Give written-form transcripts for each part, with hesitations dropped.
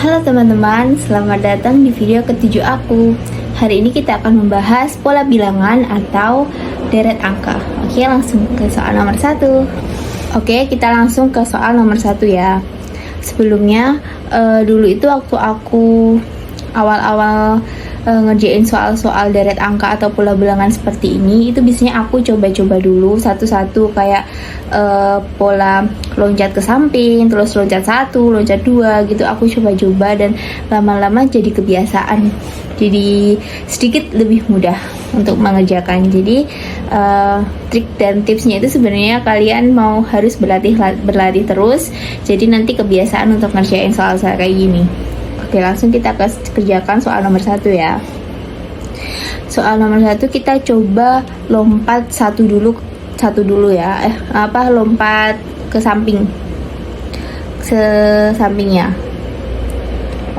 Halo teman-teman, selamat datang di video ke-7 aku. Hari ini kita akan membahas pola bilangan atau deret angka. Oke, langsung ke soal nomor 1. Oke, kita langsung ke soal nomor 1 ya. Sebelumnya, dulu itu waktu aku awal-awal ngerjain soal-soal deret angka atau pola bilangan seperti ini, itu biasanya aku coba-coba dulu satu-satu, kayak pola loncat ke samping, terus loncat 1, loncat 2 gitu. Aku coba-coba dan lama-lama jadi kebiasaan, jadi sedikit lebih mudah untuk mengerjakan. Jadi trik dan tipsnya itu sebenarnya kalian mau harus berlatih terus, jadi nanti kebiasaan untuk ngerjain soal-soal kayak gini. Oke, langsung kita kerjakan soal nomor 1 ya. Soal nomor 1 kita coba lompat satu dulu ya. Lompat ke samping, sampingnya.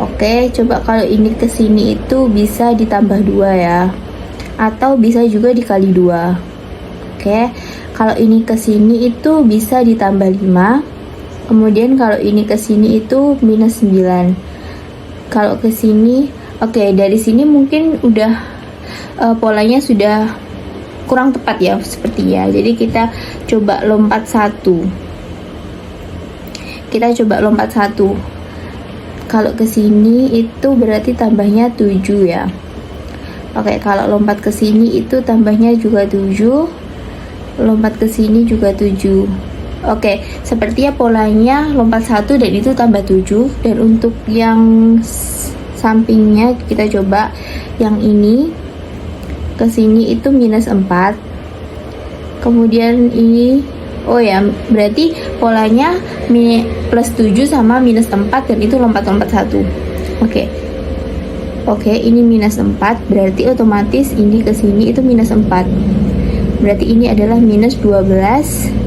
Oke, coba kalau ini ke sini itu bisa ditambah 2 ya, atau bisa juga dikali 2. Oke, kalau ini ke sini itu bisa ditambah 5. Kemudian kalau ini ke sini itu minus 9. Kalau ke sini, oke, dari sini mungkin udah polanya sudah kurang tepat ya sepertinya. Jadi kita coba lompat 1. Kalau ke sini itu berarti tambahnya 7 ya. Oke, kalau lompat ke sini itu tambahnya juga 7. Lompat ke sini juga 7. Oke, sepertinya polanya lompat 1 dan itu tambah 7. Dan untuk yang sampingnya kita coba yang ini ke sini itu minus 4. Kemudian ini, oh ya, berarti polanya plus 7 sama minus 4 dan itu lompat-lompat 1. Oke, ini minus 4, berarti otomatis ini ke sini itu minus 4. Berarti ini adalah minus 12.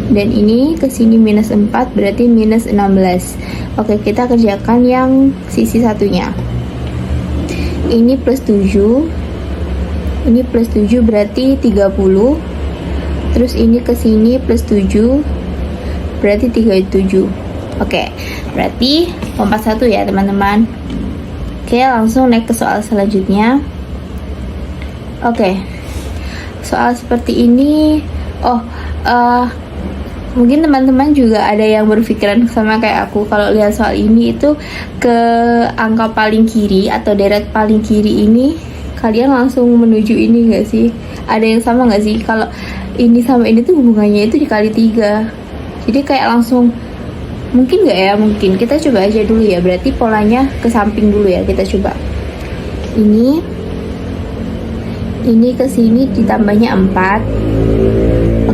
Dan ini ke sini minus 4, berarti minus 16. Oke, kita kerjakan yang sisi satunya. Ini plus 7. Ini plus 7 berarti 30. Terus ini ke sini plus 7, berarti 37. Oke, berarti lompat 1 ya teman-teman. Oke, langsung naik ke soal selanjutnya. Oke, soal seperti ini. Mungkin teman-teman juga ada yang berpikiran sama kayak aku. Kalau lihat soal ini itu ke angka paling kiri atau deret paling kiri ini, kalian langsung menuju ini nggak sih? Ada yang sama nggak sih? Kalau ini sama ini tuh hubungannya itu dikali 3. Jadi kayak langsung, mungkin nggak ya? Mungkin. Kita coba aja dulu ya. Berarti polanya ke samping dulu ya. Kita coba. Ini ke sini ditambahnya 4.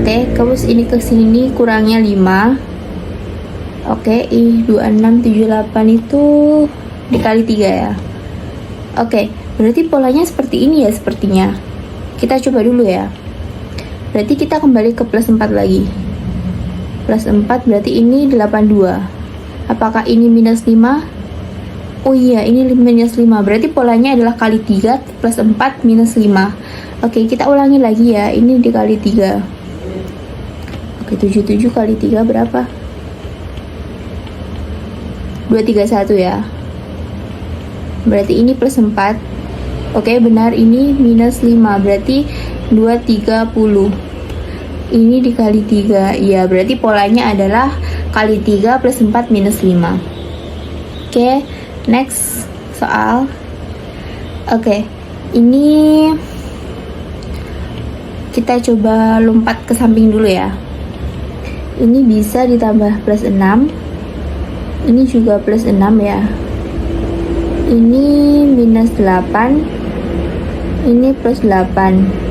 Oke, terus ini ke sini kurangnya 5. Oke, 26, 78 itu dikali 3 ya. Oke, berarti polanya seperti ini ya sepertinya. Kita coba dulu ya. Berarti kita kembali ke plus 4 lagi. Plus 4 berarti ini 82. Apakah ini minus 5? Oh iya, ini minus 5. Berarti polanya adalah kali 3 plus 4 minus 5. Oke, kita ulangi lagi ya. Ini dikali 3. Oke, 77 kali 3 berapa? 231 ya. Berarti ini plus 4. Oke, benar, ini minus 5. Berarti 230. Ini dikali 3. Ya, berarti polanya adalah kali 3 plus 4 minus 5. Oke, next soal. Oke, ini kita coba lompat ke samping dulu ya. Ini bisa ditambah plus 6. Ini juga plus 6 ya. Ini minus 8. Ini plus 8.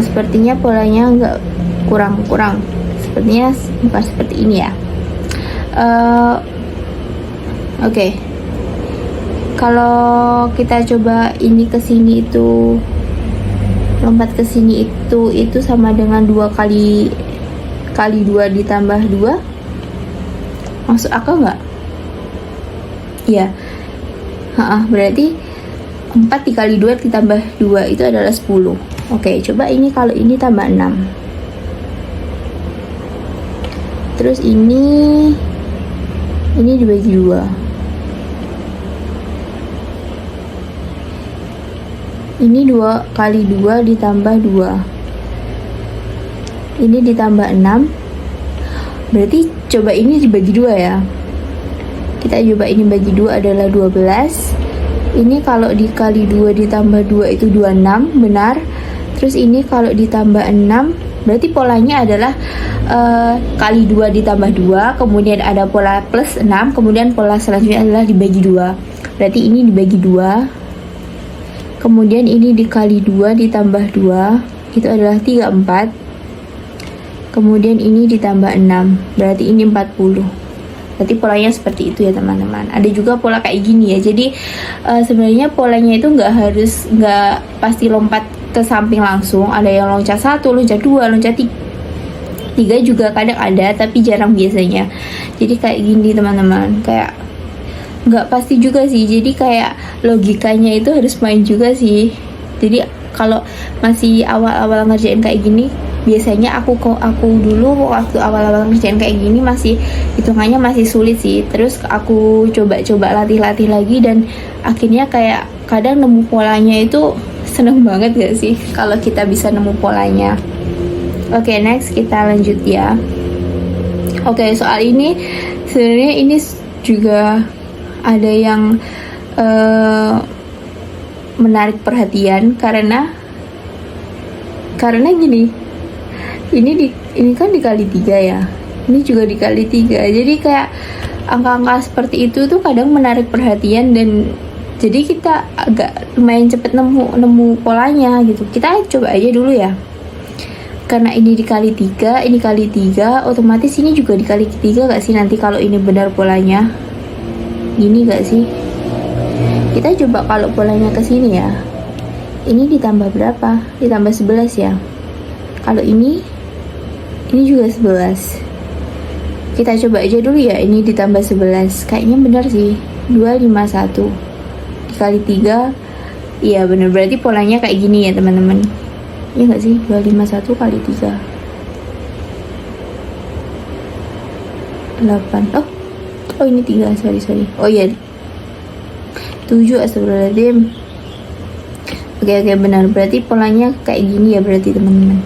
Sepertinya polanya nggak kurang. Sepertinya bukan seperti ini ya. Oke. Kalau kita coba ini ke sini itu, lompat ke sini itu sama dengan 2 kali 2 ditambah 2. Masuk akal nggak? Ya. Berarti 4 dikali 2 ditambah 2 itu adalah 10. Oke, coba ini kalau ini tambah 6. Terus ini Ini dibagi 2. Ini 2 kali 2 ditambah 2. Ini ditambah 6. Berarti coba ini dibagi 2 ya. Kita coba ini bagi 2 adalah 12. Ini kalau dikali 2 ditambah 2 itu 26, benar. Terus ini kalau ditambah 6, berarti polanya adalah kali 2 ditambah 2, kemudian ada pola plus 6, kemudian pola selanjutnya adalah dibagi 2. Berarti ini dibagi 2. Kemudian ini dikali 2 ditambah 2, itu adalah 34. Kemudian ini ditambah 6, berarti ini 40. Berarti polanya seperti itu ya teman-teman. Ada juga pola kayak gini ya. Jadi sebenarnya polanya itu nggak pasti lompat ke samping langsung. Ada yang loncat 1, loncat 2, loncat 3 juga kadang ada, tapi jarang biasanya. Jadi kayak gini teman-teman, kayak nggak pasti juga sih. Jadi kayak logikanya itu harus main juga sih. Jadi kalau masih awal-awal ngerjain kayak gini, biasanya aku dulu waktu awal-awal ngerjain kayak gini masih hitungannya masih sulit sih. Terus aku coba-coba latih-latih lagi, dan akhirnya kayak kadang nemu polanya itu seneng banget gak sih kalau kita bisa nemu polanya. Oke, next kita lanjut ya. Oke, soal ini sebenarnya ini juga ada yang menarik perhatian karena gini, ini kan dikali 3 ya, ini juga dikali 3. Jadi kayak angka-angka seperti itu tuh kadang menarik perhatian, dan jadi kita agak lumayan cepet nemu polanya gitu. Kita coba aja dulu ya. Karena ini dikali 3, ini kali 3, otomatis ini juga dikali 3 gak sih nanti kalau ini benar polanya? Gini gak sih? Kita coba kalau polanya ke sini ya. Ini ditambah berapa? Ditambah 11 ya. Kalau ini juga 11. Kita coba aja dulu ya, ini ditambah 11. Kayaknya benar sih. 251 dikali 3. Iya benar, berarti polanya kayak gini ya teman-teman. Iya nggak sih? 251 kali 3 8. Oh ini 3, sorry. Oh iya 7, astagfirullahaladzim. Oke, benar. Berarti polanya kayak gini ya berarti teman-teman.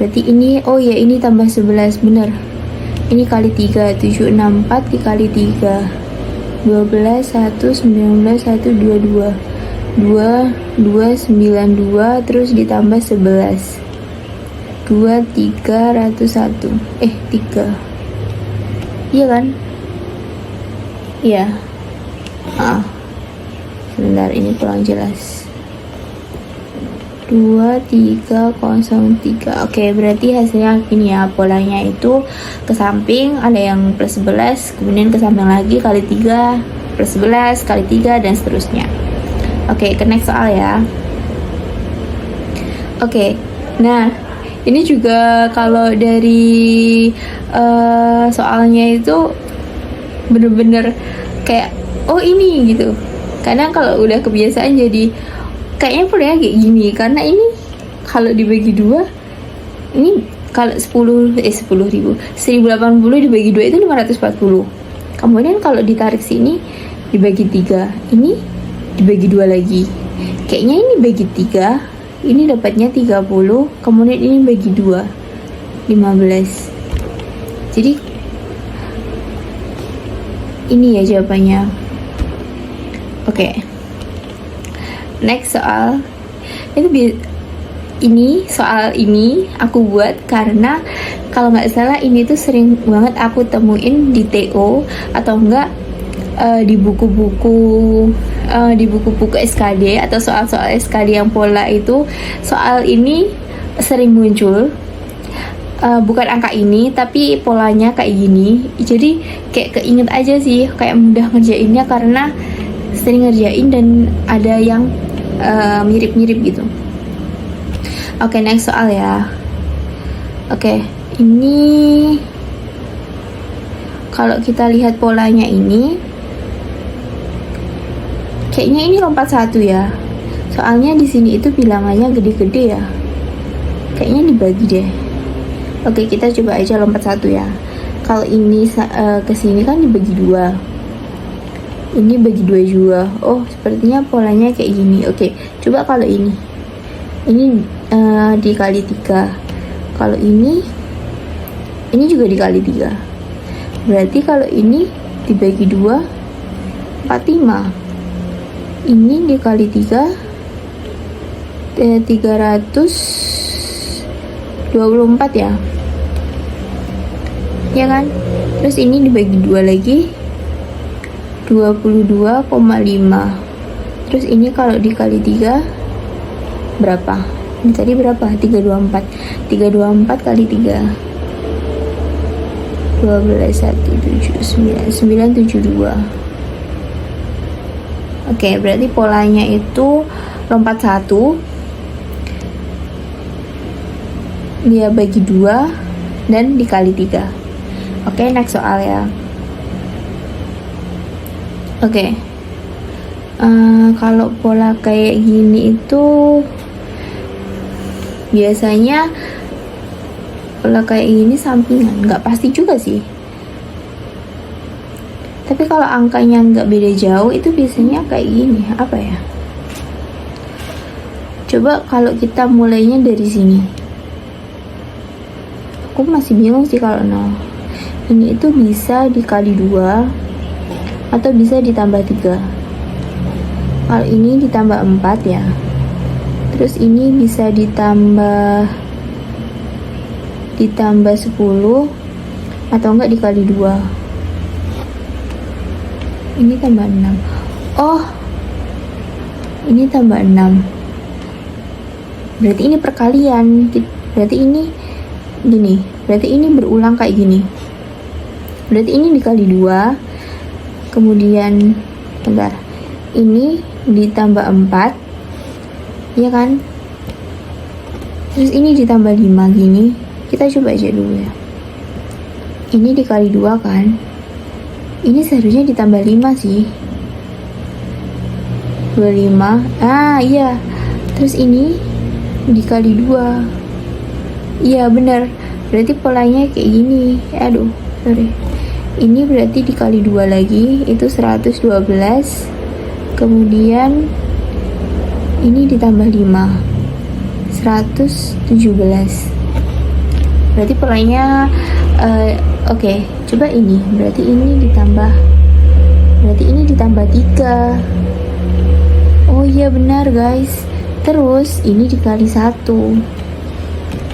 Berarti ini, oh ya ini tambah 11, benar. Ini kali 3, 7, 6, 4 dikali 3 12, 1, 19, 1, 22 2, 292, terus ditambah 11 2, 301 3. Iya kan? Iya. Sebentar, ini kurang jelas. 2303. Oke, berarti hasilnya gini ya. Polanya itu ke samping ada yang plus 11, kemudian ke samping lagi kali 3, plus 11 kali 3, dan seterusnya. Oke, ke next soal ya. Oke, nah ini juga kalau dari soalnya itu bener-bener kayak oh ini gitu. Kadang kalau udah kebiasaan jadi kayaknya polanya kayak gini, karena ini kalau dibagi 2, ini kalau 10.000 dibagi 2 itu 540. Kemudian kalau ditarik sini dibagi 3, ini dibagi 2 lagi. Kayaknya ini bagi 3, ini dapatnya 30, kemudian ini bagi 2, 15. Jadi ini ya jawabannya. Oke. Next soal. Ini soal ini aku buat karena kalau nggak salah ini tuh sering banget aku temuin di TO atau enggak di buku-buku SKD atau soal-soal SKD yang pola itu. Soal ini sering muncul, bukan angka ini tapi polanya kayak gini. Jadi kayak keinget aja sih, kayak mudah ngerjainnya karena sering ngerjain dan ada yang mirip-mirip gitu. Oke, next soal ya. Oke, ini kalau kita lihat polanya ini kayaknya ini lompat 1 ya. Soalnya di sini itu bilangannya gede-gede ya. Kayaknya dibagi deh. Oke, kita coba aja lompat 1 ya. Kalau ini ke sini kan dibagi 2. ini bagi 2 juga. Oh, sepertinya polanya kayak gini. Oke, coba kalau ini dikali 3. Kalau ini juga dikali 3. Berarti kalau ini dibagi 2, 45. Ini dikali 3, 324 ya. Ya kan? Terus ini dibagi 2 lagi, 22,5. Terus ini kalau dikali 3 berapa? Ini tadi berapa? 324. 324 kali 3. 12, 972. Oke, berarti polanya itu lompat 1, dia bagi 2 dan dikali 3. Oke, next soal ya. Oke, kalau pola kayak gini itu biasanya pola kayak gini sampingan, nggak pasti juga sih. Tapi kalau angkanya nggak beda jauh itu biasanya kayak gini, apa ya? Coba kalau kita mulainya dari sini. Aku masih bingung sih kalau 0. Ini itu bisa dikali 2 atau bisa ditambah 3. Kalau ini ditambah 4 ya. Terus ini bisa ditambah 10 atau enggak dikali 2. Ini tambah 6. Oh, ini tambah 6. Berarti ini perkalian. Berarti ini gini. Berarti ini berulang kayak gini. Berarti ini dikali 2. Kemudian bentar. Ini ditambah 4. Ya kan? Terus ini ditambah 5 gini. Kita coba aja dulu ya. Ini dikali 2 kan? Ini seharusnya ditambah 5 sih. 25. Ah, iya. Terus ini dikali 2. Iya, benar. Berarti polanya kayak gini. Aduh, sorry. Ini berarti dikali 2 lagi, itu 112. Kemudian ini ditambah 5. 117. Berarti polanya oke, coba ini. Berarti ini ditambah 3. Oh iya benar guys. Terus ini dikali 1.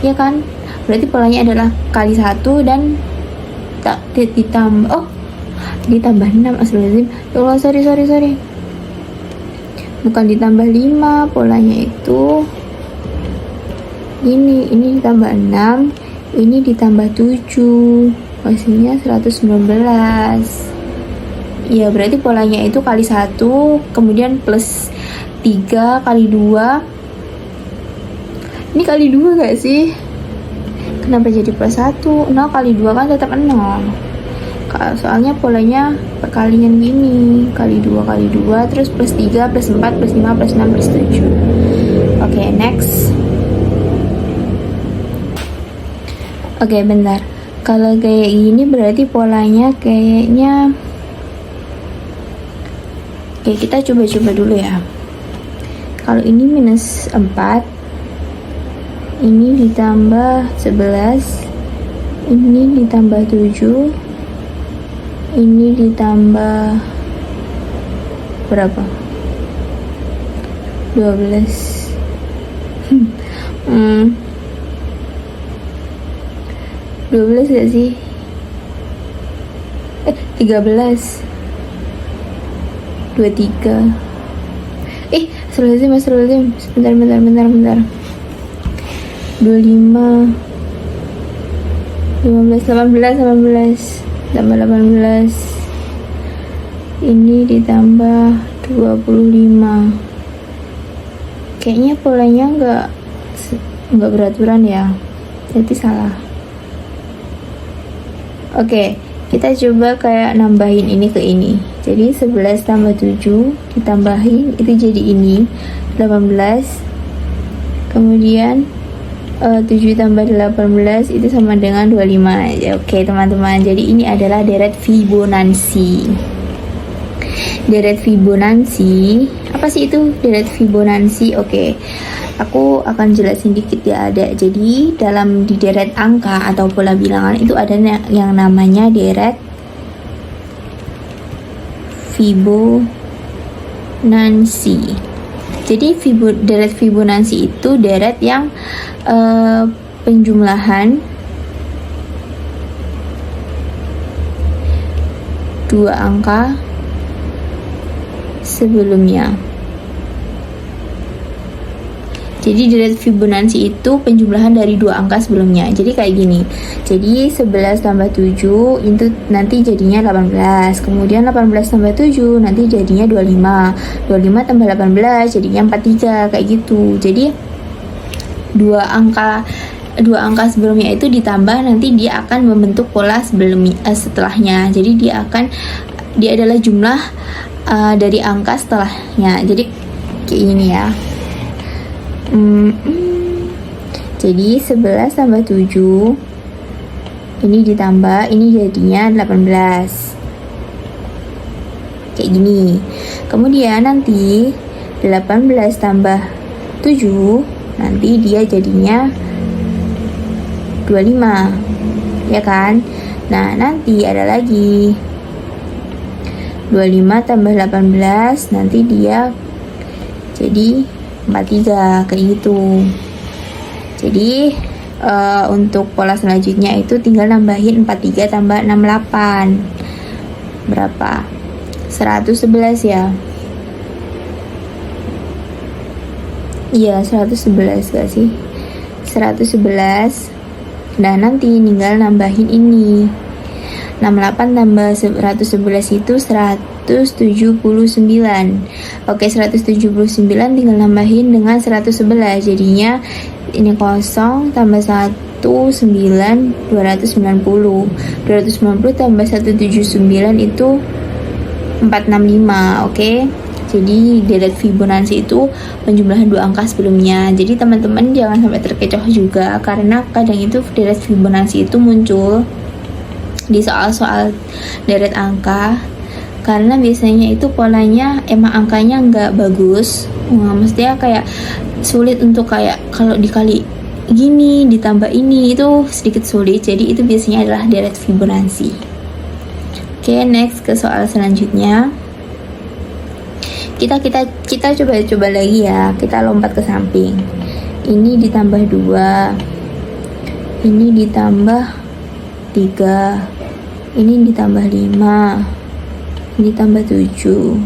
Ya kan? Berarti polanya adalah kali 1 dan ditambah ditambah 6. Astagfirullahaladzim. Ya Allah, sorry. Bukan ditambah 5, polanya itu ini ditambah 6, ini ditambah 7, hasilnya 119. Ya berarti polanya itu kali 1, kemudian plus 3 kali 2. Ini kali 2 gak sih? Kenapa jadi plus 1? 0 kali 2 kan tetap 0. Soalnya polanya perkalian gini, kali 2 kali 2, terus plus 3 plus 4 plus 5 plus 6 plus 7. Oke, next. Oke, bentar. Kalau kayak gini berarti polanya kayaknya oke, kita coba dulu ya. Kalau ini minus 4, ini ditambah 11, ini ditambah 7, ini ditambah berapa? 12. 12 gak sih? 13. 23. Astagfirullahaladzim. Bentar. 25, 15, 18 tambah 18, ini ditambah 25. Kayaknya polanya nggak beraturan ya, jadi salah. Oke, kita coba kayak nambahin ini ke ini. Jadi 11 tambah 7 ditambahin itu jadi ini 18. Kemudian 7 tambah 18 itu sama dengan 25. Oke teman-teman, jadi ini adalah deret Fibonacci. deret Fibonacci. Apa sih itu deret Fibonacci? Oke, aku akan jelasin dikit ya. Ada, jadi dalam di deret angka atau pola bilangan itu ada yang namanya deret Fibonacci. Jadi deret Fibonacci itu deret yang penjumlahan dua angka sebelumnya. Jadi deret Fibonacci itu penjumlahan dari dua angka sebelumnya. Jadi kayak gini. Jadi 11 tambah 7 itu nanti jadinya 18. Kemudian 18 tambah 7 nanti jadinya 25. 25 tambah 18 jadinya 43, kayak gitu. Jadi dua angka sebelumnya itu ditambah, nanti dia akan membentuk pola setelahnya. Jadi dia adalah jumlah dari angka setelahnya. Jadi kayak ini ya. Jadi 11 tambah 7 ini ditambah, ini jadinya 18, kayak gini. Kemudian nanti 18 tambah 7 nanti dia jadinya 25, ya kan. Nah nanti ada lagi 25 tambah 18 nanti dia jadi 43, kayak gitu. Jadi untuk pola selanjutnya itu tinggal nambahin 43 tambah 68 berapa? 111 ya. Iya 111 gak sih? 111. Nah nanti tinggal nambahin ini 68 tambah 111 itu 179. Oke, 179 tinggal nambahin dengan 111. Jadinya ini 0 tambah 1 9 290. 290 tambah 179 itu 465. Oke. Jadi deret Fibonacci itu penjumlahan dua angka sebelumnya. Jadi teman-teman jangan sampai terkecoh juga, karena kadang itu deret Fibonacci itu muncul di soal-soal deret angka, karena biasanya itu polanya emang angkanya nggak bagus. Maksudnya kayak sulit untuk kayak kalau dikali gini ditambah ini itu sedikit sulit. Jadi itu biasanya adalah deret Fibonacci. Oke, next ke soal selanjutnya. Kita coba lagi ya. Kita lompat ke samping. Ini ditambah 2. Ini ditambah 3. Ini ditambah 5. Ini tambah 7.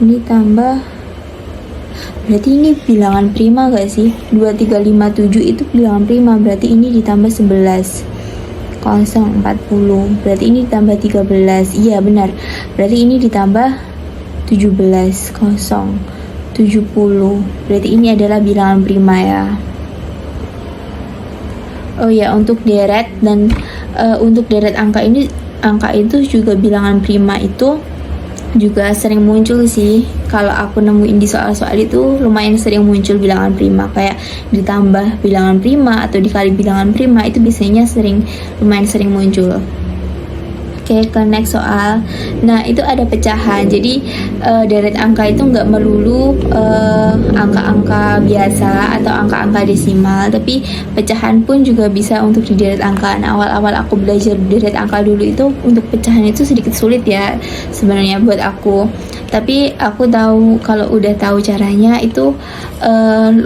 Ini tambah, berarti ini bilangan prima gak sih? 2, 3, 5, 7 itu bilangan prima. Berarti ini ditambah 11. 0, 40. Berarti ini ditambah 13. Iya benar. Berarti ini ditambah 17. 0, 70. Berarti ini adalah bilangan prima ya. Oh ya, untuk deret dan untuk deret angka itu juga bilangan prima itu juga sering muncul sih. Kalau aku nemuin di soal-soal itu lumayan sering muncul bilangan prima, kayak ditambah bilangan prima atau dikali bilangan prima, itu biasanya lumayan sering muncul. Oke, ke next soal. Nah, itu ada pecahan. Jadi deret angka itu nggak melulu angka-angka biasa atau angka-angka desimal, tapi pecahan pun juga bisa untuk di deret angka. Nah, awal-awal aku belajar deret angka dulu itu untuk pecahan itu sedikit sulit ya sebenarnya buat aku. Tapi aku tahu, kalau udah tahu caranya itu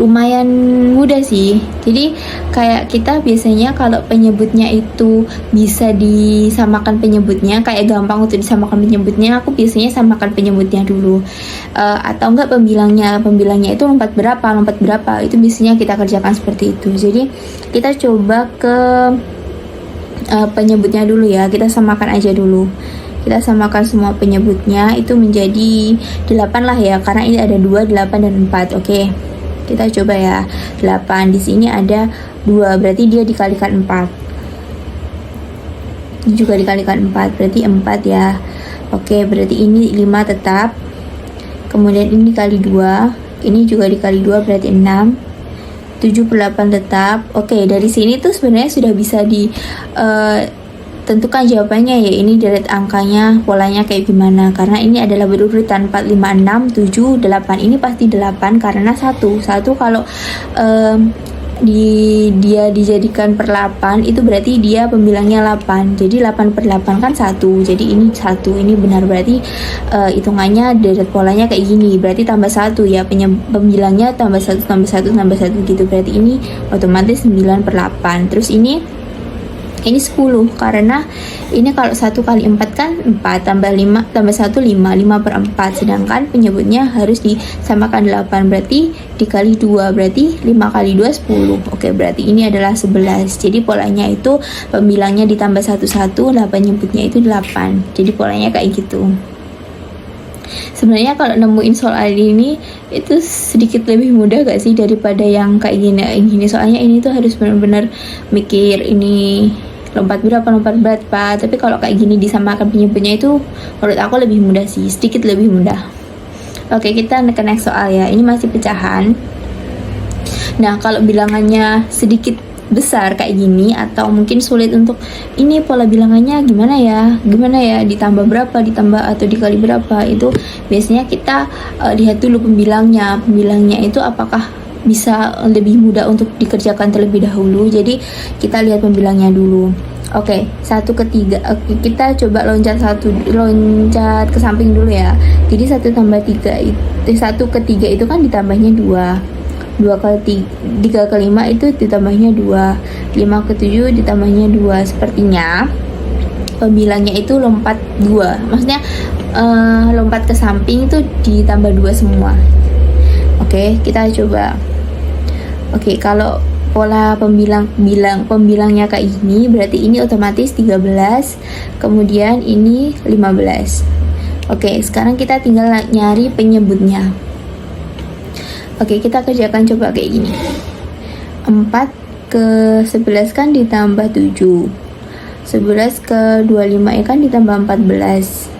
lumayan mudah sih. Jadi kayak kita biasanya kalau penyebutnya itu bisa disamakan penyebutnya, kayak gampang untuk disamakan penyebutnya, aku biasanya samakan penyebutnya dulu. Atau enggak pembilangnya itu lompat berapa, itu biasanya kita kerjakan seperti itu. Jadi kita coba ke penyebutnya dulu ya, kita samakan aja dulu. Kita samakan semua penyebutnya itu menjadi 8 lah ya, karena ini ada 2, 8, dan 4. Oke, kita coba ya. 8 di sini ada 2, berarti dia dikalikan 4. Ini juga dikalikan 4, berarti 4 ya. Oke, berarti ini 5 tetap. Kemudian ini dikali 2, ini juga dikali 2, berarti 6. 7 per 8 tetap. Oke, dari sini tuh sebenarnya sudah bisa tentukan jawabannya ya, ini deret angkanya polanya kayak gimana, karena ini adalah berurutan 4, 5, 6, 7, 8. Ini pasti 8 karena satu kalau dia dijadikan per 8 itu berarti dia pembilangnya 8. Jadi 8 per 8 kan 1. Jadi ini 1, ini benar, berarti hitungannya deret polanya kayak gini. Berarti tambah 1 ya, pembilangnya tambah 1 tambah 1 tambah 1 gitu. Berarti ini otomatis 9 per 8. Terus ini 10 karena ini kalau 1 kali 4 kan 4 tambah 5 tambah 1 5 per 4, sedangkan penyebutnya harus disamakan 8, berarti dikali 2, berarti 5 kali 2 10. Oke, berarti ini adalah 11. Jadi polanya itu pembilangnya ditambah 1 lah, penyebutnya itu 8. Jadi polanya kayak gitu. Sebenarnya kalau nemuin soal ini itu sedikit lebih mudah gak sih daripada yang kayak gini. Soalnya ini tuh harus benar-benar mikir ini lompat berapa. Tapi kalau kayak gini disamakan penyebutnya itu menurut aku lebih mudah sih, sedikit lebih mudah. Oke, kita ke next soal ya. Ini masih pecahan. Nah, kalau bilangannya sedikit besar kayak gini atau mungkin sulit untuk ini pola bilangannya gimana ya, ditambah berapa, ditambah atau dikali berapa, itu biasanya kita lihat dulu pembilangnya itu apakah bisa lebih mudah untuk dikerjakan terlebih dahulu. Jadi kita lihat pembilangnya dulu. Oke, 1 ke 3. Oke, kita coba loncat ke samping dulu ya. Jadi 1 tambah 3 1 ke 3 itu kan ditambahnya 2 kali 3 ke 5 itu ditambahnya 2, 5 ke 7 ditambahnya 2. Sepertinya pembilangnya itu lompat 2, maksudnya lompat ke samping itu ditambah 2 semua. Oke, kita coba. Oke, kalau pola pembilangnya kayak gini, berarti ini otomatis 13, kemudian ini 15. Oke, sekarang kita tinggal nyari penyebutnya. Oke, kita kerjakan coba kayak gini. 4 ke 11 kan ditambah 7. 11 ke 25 ya kan ditambah 14.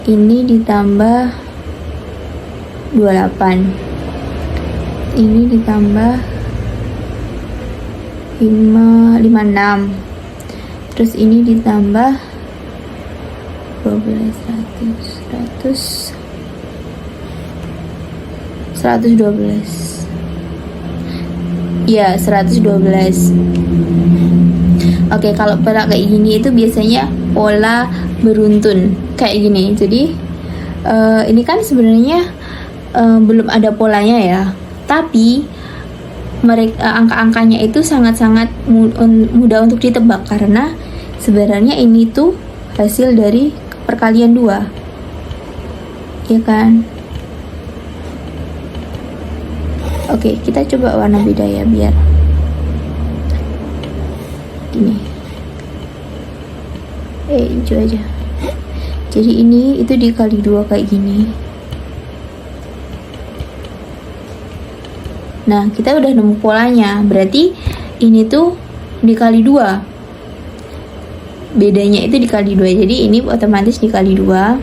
Ini ditambah 28. Ini ditambah 56. Terus ini ditambah 12, 112. Ya, 112. Oke, kalau pola kayak gini itu biasanya pola beruntun kayak gini. Jadi ini kan sebenarnya belum ada polanya ya, tapi angka-angkanya itu sangat-sangat mudah untuk ditebak karena sebenarnya ini tuh hasil dari perkalian 2, ya kan? Oke, kita coba warna beda ya biar ini hijau aja. Jadi ini itu dikali 2 kayak gini. Nah, kita udah nemu polanya, berarti ini tuh dikali 2. Bedanya itu dikali 2, jadi ini otomatis dikali 2.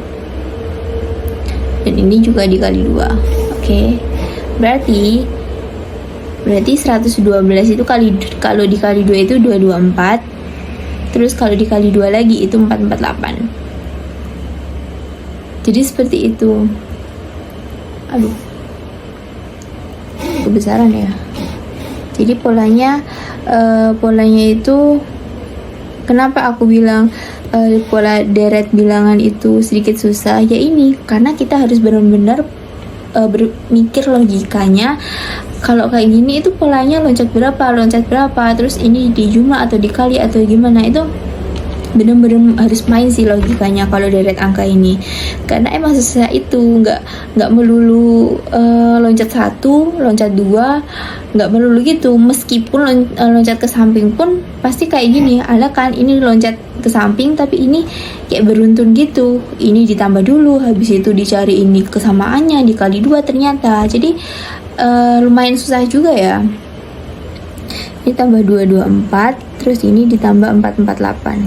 Dan ini juga dikali 2. Oke. Berarti 112 itu kalau dikali 2 itu 224. Terus kalau dikali 2 lagi itu 448. Jadi seperti itu. Aduh, kebesaran ya. Jadi polanya itu kenapa aku bilang pola deret bilangan itu sedikit susah ya, ini karena kita harus benar-benar berpikir logikanya. Kalau kayak gini itu polanya loncat berapa, terus ini dijumlah atau dikali atau gimana, itu bener-bener harus main sih logikanya kalau deret angka ini, karena emang susah itu. nggak melulu loncat 1, loncat 2, nggak melulu gitu. Meskipun loncat ke samping pun pasti kayak gini, ada kan ini loncat ke samping tapi ini kayak beruntun gitu, ini ditambah dulu, habis itu dicari ini kesamaannya dikali 2 ternyata. Jadi lumayan susah juga ya. Ini tambah 224, terus ini ditambah 448.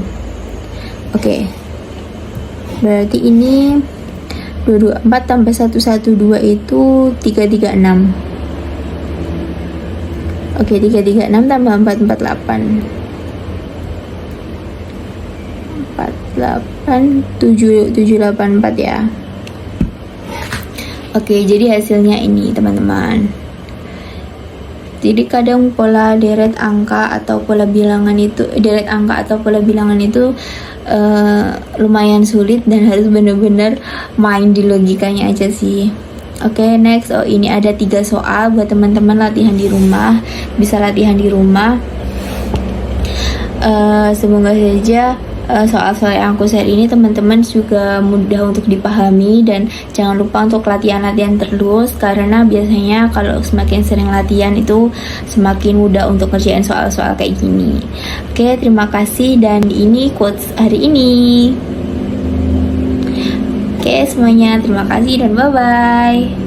Oke, berarti ini 224 tambah 112 itu 336. Oke, 336 tambah 448. 784 ya. Oke, jadi hasilnya ini teman-teman. Jadi kadang pola deret angka atau pola bilangan itu lumayan sulit dan harus benar-benar main di logikanya aja sih. Oke, next. Ini ada 3 soal buat teman-teman latihan di rumah. Bisa latihan di rumah. Semoga saja soal-soal yang aku share ini teman-teman juga mudah untuk dipahami, dan jangan lupa untuk latihan-latihan terus, karena biasanya kalau semakin sering latihan itu semakin mudah untuk ngerjain soal-soal kayak gini. Oke, terima kasih, dan ini quotes hari ini. Oke semuanya, terima kasih dan bye-bye.